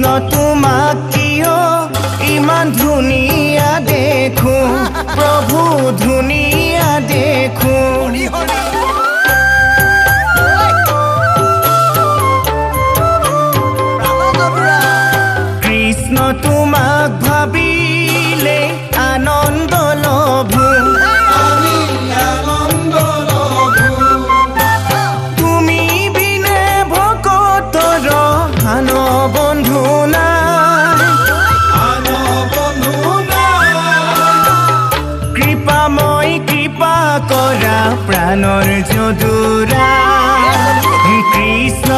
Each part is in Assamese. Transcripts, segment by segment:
কৃষ্ণ তোমাক কিয় ইমান ধুনীয়া দেখো প্ৰভু ধুনীয়া দেখো কৃষ্ণ তোমাক ভাবিলে আনন্দ লভো তুমি বিনে ভকতৰ আন বন্ধু কৃপাময় কৃপা কৰা প্ৰাণৰ যদুৰা কৃষ্ণ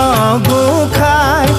গোসাঁই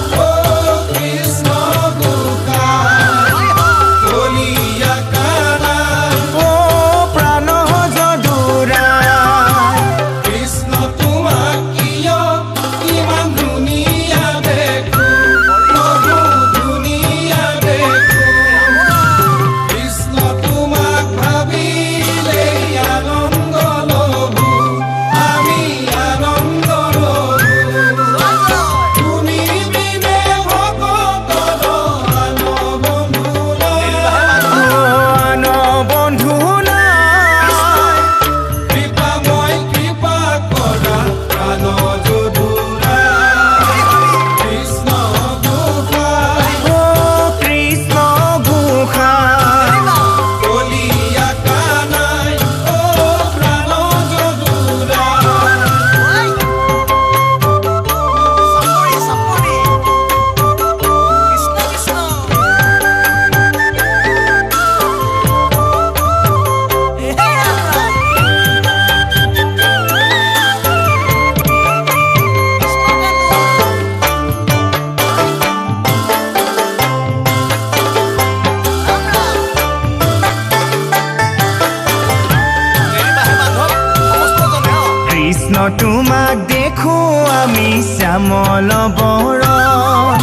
তোমাক দেখো আমি শ্যামল বৰণ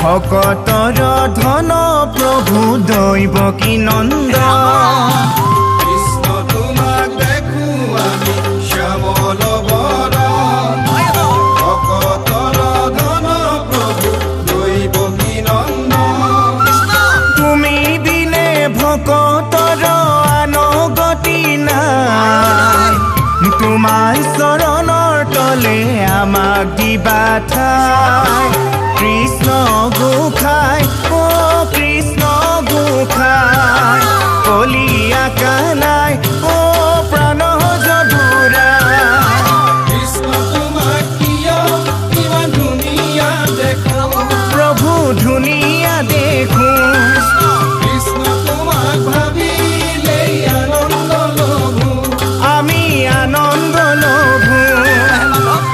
ভকতৰ ধন প্ৰভু দৈৱকী নন্দন কৃষ্ণ তোমাক দেখো আমি শ্যামল বৰণ ভকতৰ ধন প্ৰভু দৈৱকী নন্দন তুমি বিনে ভকতৰ আন গতি নাই তোমাৰ চৰণৰ তলে আমাক দিবা ঠাই কৃষ্ণ গোসাঁই ও কৃষ্ণ গোসাঁই কলিয়া কানাই ও প্ৰাণ যদুৰা কৃষ্ণ তোমাক কিয় ইমান ধুনীয়া দেখো প্ৰভু ধুনীয়া দেখো কৃষ্ণ তোমাক ভাবিলে আনন্দ লভো আমি আনন্দ লভো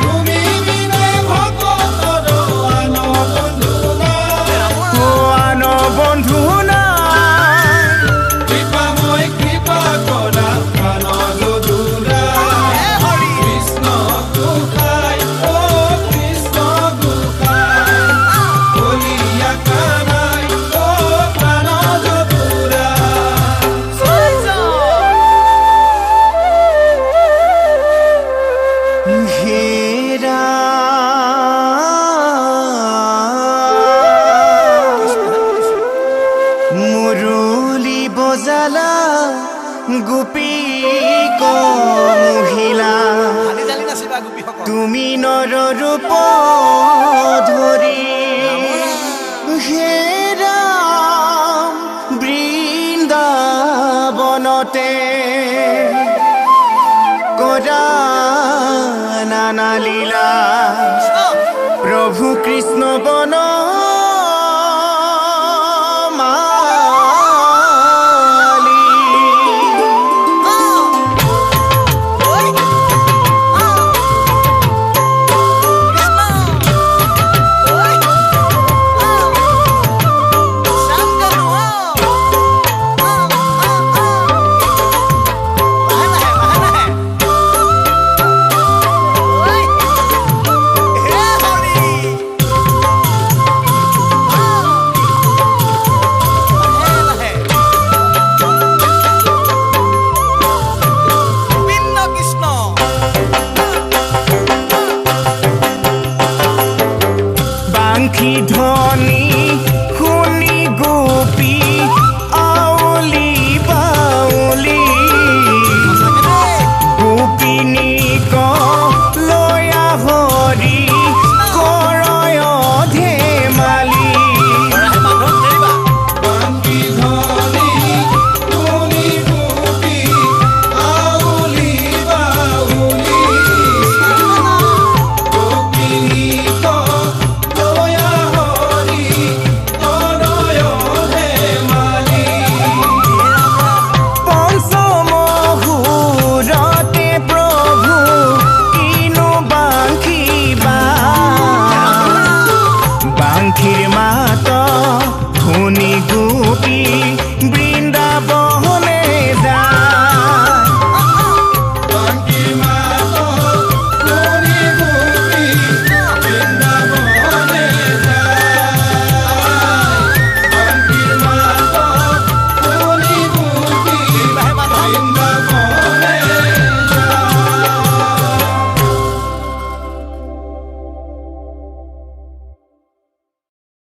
তুমি বিনে ভকতৰ আন বন্ধু নাই কৃপাময় কৃপা কৰা প্ৰাণ যদুৰা কৃষ্ণ গোসাঁই ও কৃষ্ণ গোসাঁই কলিয়া কানাই ও প্ৰাণ যদুৰা মুৰলি বজালা গোপীক মহিলা তুমি নৰ ৰূপ ধৰি হে ৰাম বৃন্দাবনতে কৰা নানা লীলা প্ৰভু কৃষ্ণ বন ধ্বনি